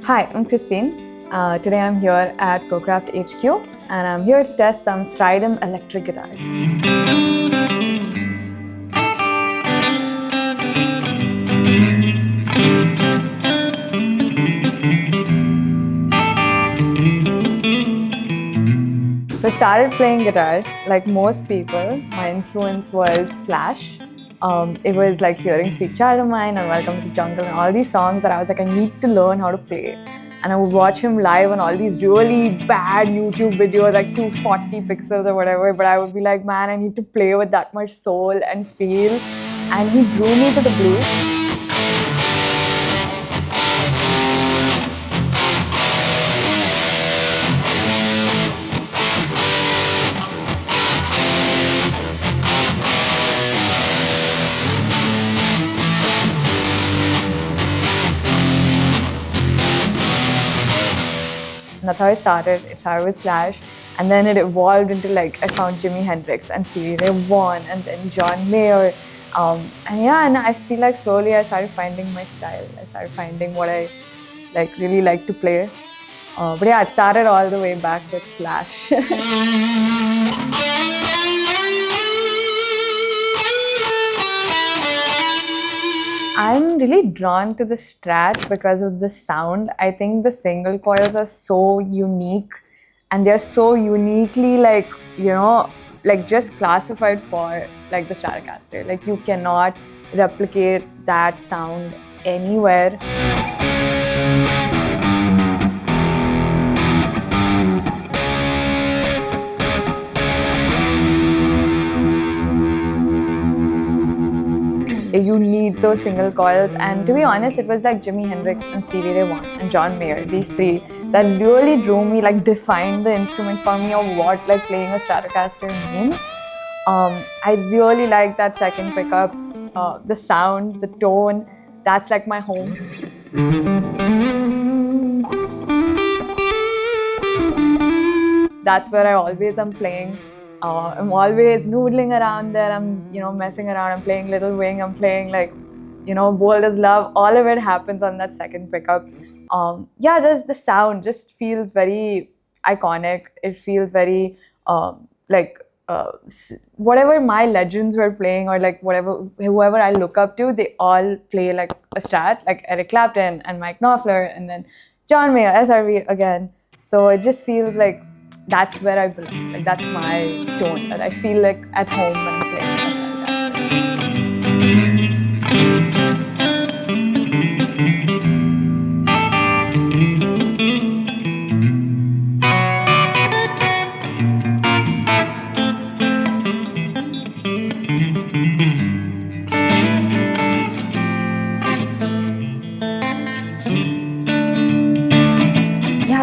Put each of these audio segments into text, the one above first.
Hi, I'm Christine. Today I'm here at ProCraft HQ and I'm here to test some Strydom electric guitars. So I started playing guitar like most people. My influence was Slash. It was like hearing Sweet Child of Mine and Welcome to the Jungle and all these songs that I was like, I need to learn how to play. And I would watch him live on all these really bad YouTube videos, like 240 pixels or whatever. But I would be like, man, I need to play with that much soul and feel. And he drew me to the blues. And that's how I started. It started with Slash, and then it evolved into like I found Jimi Hendrix and Stevie Ray Vaughan, and then John Mayer, and I feel like slowly I started finding my style. I started finding what I really like to play. But yeah, it started all the way back with Slash. I'm really drawn to the Strat because of the sound. I think the single coils are so unique and they're so uniquely just classified for like the Stratocaster. Like you cannot replicate that sound anywhere. You need those single coils, and to be honest, it was like Jimi Hendrix and Stevie Ray Vaughan and John Mayer, these three that really drew me, like defined the instrument for me, or what like playing a Stratocaster means. I really like that second pickup, the sound, the tone. That's like my home. That's where I always am playing. I'm always noodling around there. I'm, messing around. I'm playing Little Wing. I'm playing Bold as Love. All of it happens on that second pickup. There's the sound just feels very iconic. It feels very whatever my legends were playing, or like whoever I look up to, they all play like a Strat, like Eric Clapton and Mike Knopfler, and then John Mayer, SRV again. So it just feels like that's where I belong. Like that's my tone, that I feel like at home when I'm playing a Stratocaster.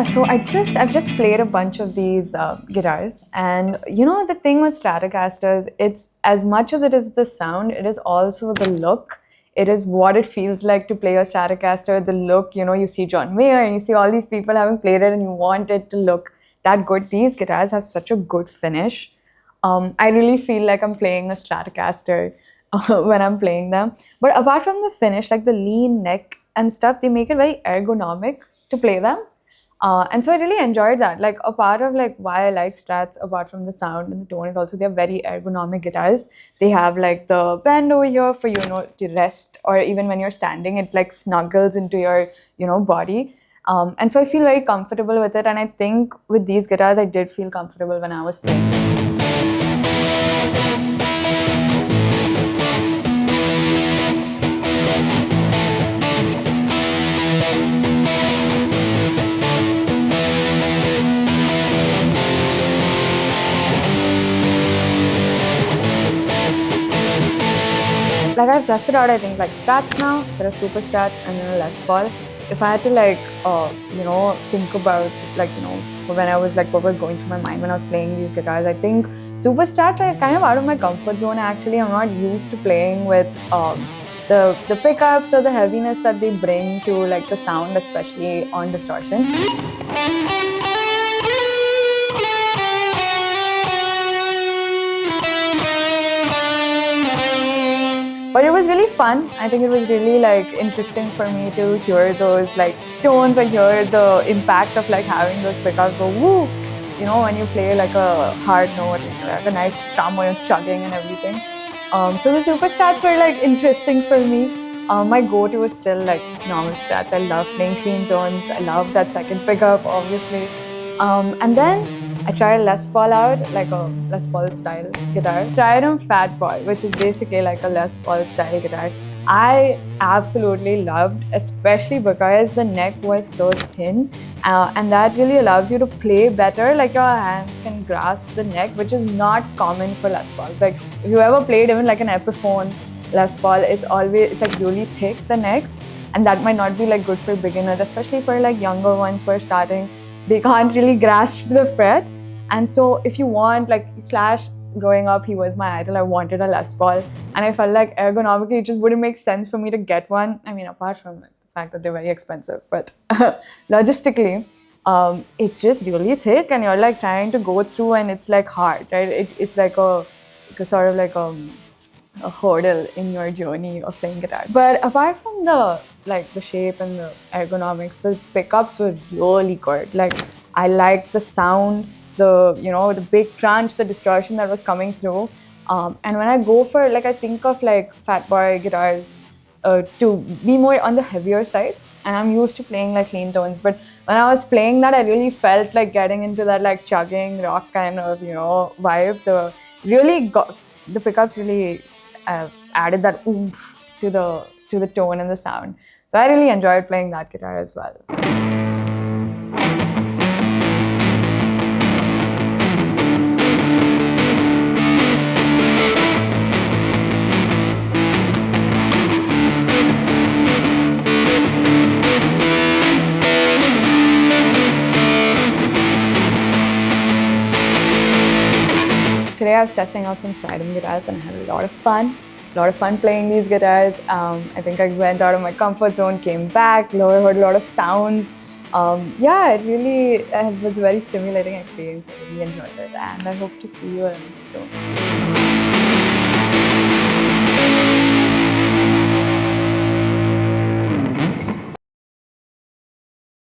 So I've just played a bunch of these guitars, and the thing with Stratocasters, it's as much as it is the sound, it is also the look. It is what it feels like to play a Stratocaster. The look, you see John Mayer and you see all these people having played it, and you want it to look that good. These guitars have such a good finish. I really feel like I'm playing a Stratocaster when I'm playing them. But apart from the finish, like the lean neck and stuff, they make it very ergonomic to play them. And so I really enjoyed that. Like a part of like why I like Strats, apart from the sound and the tone, is also they're very ergonomic guitars. They have like the bend over here for to rest, or even when you're standing, it like snuggles into your body. And so I feel very comfortable with it. And I think with these guitars, I did feel comfortable when I was playing. Like I've tested out, I think, like Strats now. There are Super Strats and then a Les Paul. If I had to think about when I was what was going through my mind when I was playing these guitars, I think Super Strats are kind of out of my comfort zone. Actually, I'm not used to playing with the pickups or the heaviness that they bring to like the sound, especially on distortion. But it was really fun. I think it was really like interesting for me to hear those like tones. I hear the impact of like having those pickups go woo. You know, when you play like a hard note, like a nice strum or chugging and everything. So the super strats were like interesting for me. My go-to is still like normal strats. I love playing clean tones. I love that second pickup, obviously. And then I tried a Les Paul out, like a Les Paul style guitar. Strydom Fatboy, which is basically like a Les Paul style guitar. I absolutely loved, especially because the neck was so thin, and that really allows you to play better. Like your hands can grasp the neck, which is not common for Les Pauls. Like if you ever played even like an Epiphone Les Paul, it's like really thick, the necks, and that might not be like good for beginners, especially for like younger ones who are starting. They can't really grasp the fret. And so if you want, like Slash, growing up, he was my idol. I wanted a Les Paul, and I felt like ergonomically it just wouldn't make sense for me to get one. I mean, apart from the fact that they're very expensive, but logistically, it's just really thick, and you're like trying to go through, and it's like hard, right? It's like a sort of like a hurdle in your journey of playing guitar. But apart from the shape and the ergonomics, the pickups were really good. Like I liked the sound, the big crunch, the distortion that was coming through. And when I go for I think of like Fatboy guitars to be more on the heavier side. And I'm used to playing like clean tones, but when I was playing that, I really felt like getting into that like chugging rock kind of vibe. The pickups really added that oomph to the tone and the sound. So I really enjoyed playing that guitar as well. Today I was testing out some Strydom guitars and I had a lot of fun playing these guitars. I think I went out of my comfort zone, came back, heard a lot of sounds. Yeah, it really was a very stimulating experience. I really enjoyed it, and I hope to see you around soon.